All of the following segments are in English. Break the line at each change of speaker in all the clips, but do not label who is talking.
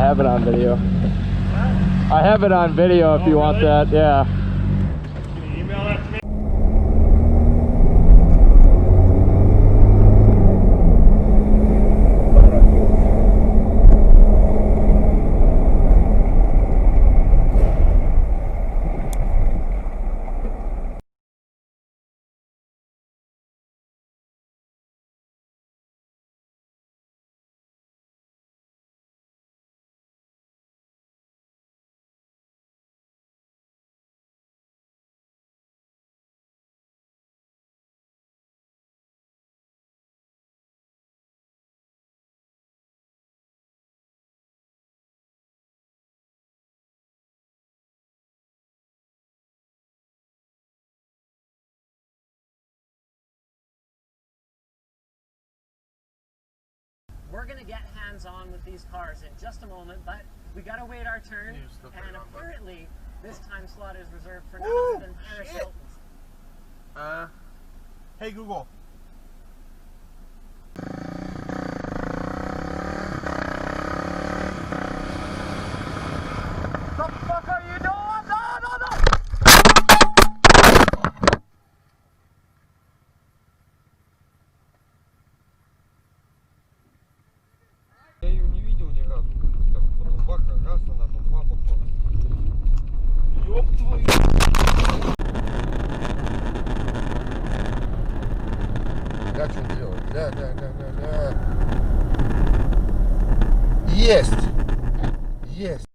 have it on video. I have it on video if you want that, yeah.
Can you email that to me?
We're going to get hands-on with these cars in just a moment, but we got to wait our turn, and apparently this time slot is reserved for none other than Paris Hilton's.
Hey Google.
What the fuck are you doing? No!
Я ее не видел ни разу. Так, потом баха, раз она, там два попала. Ёб твою!
Как что делать? Да. Есть! Есть!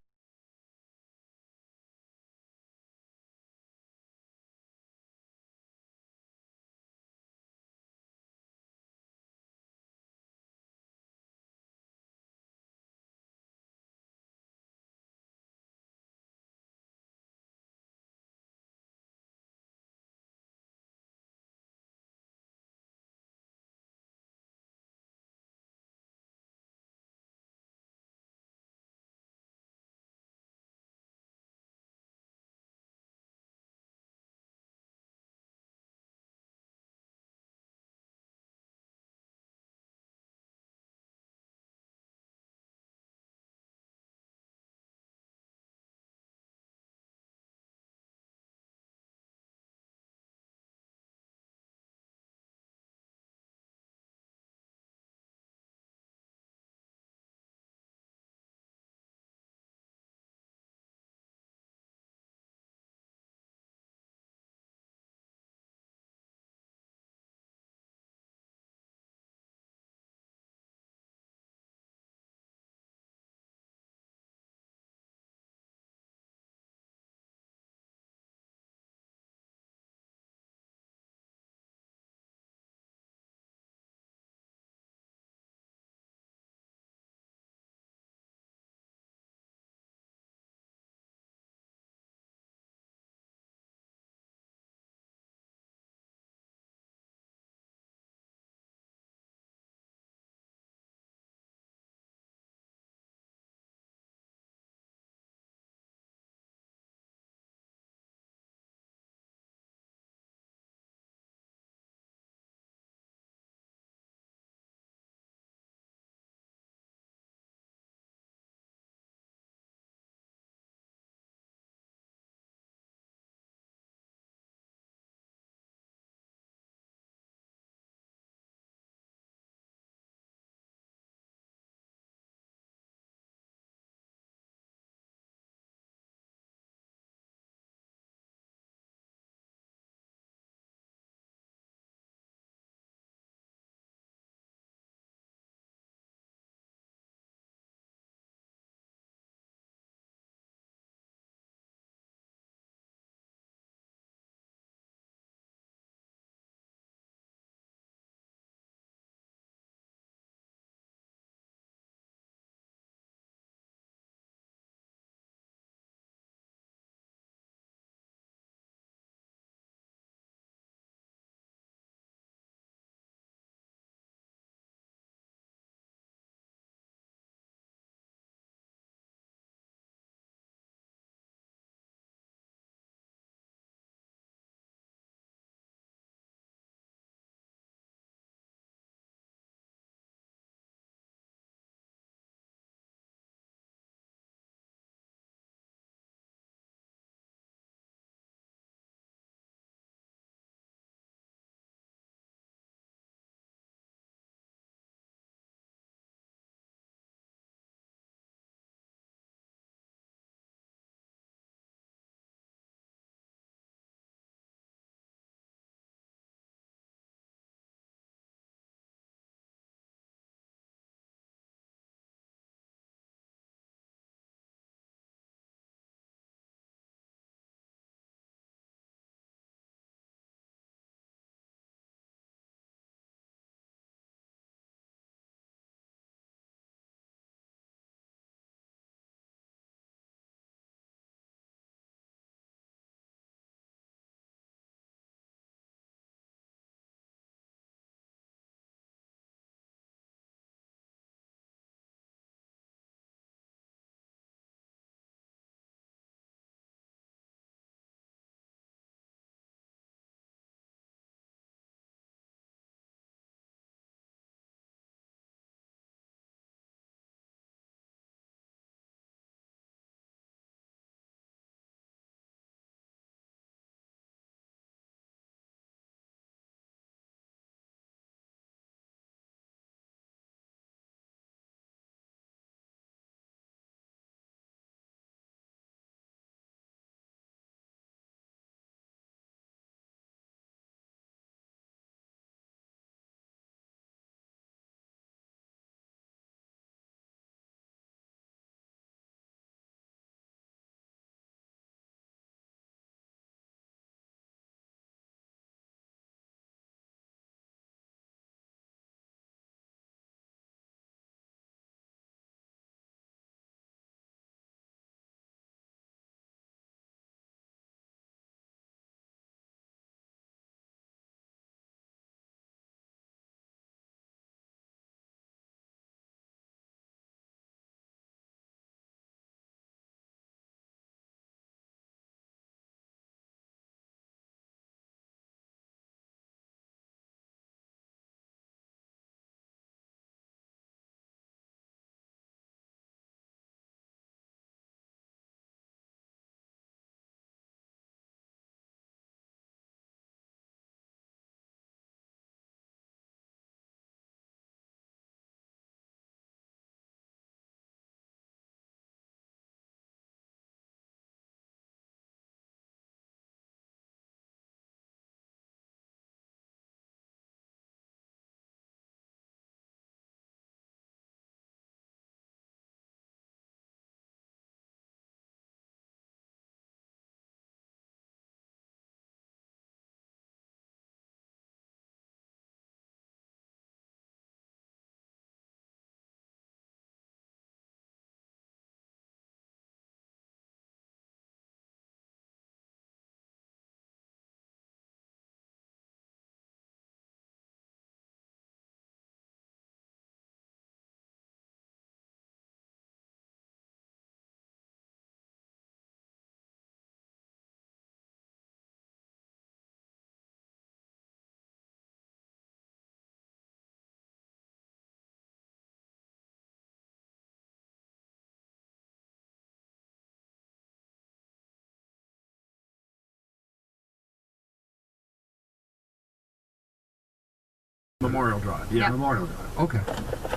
Memorial Drive. Yeah.
Memorial Drive. Okay.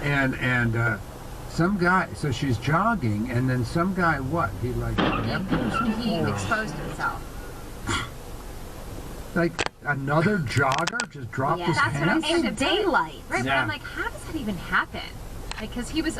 And some guy. So she's jogging, and then some guy. What? He like grabbed her or something?
He exposed himself.
Like another jogger just dropped his
That's what I'm
pants.
saying.
In daylight.
Right, but
Yeah.
I'm like, how does that even happen? Like, because he was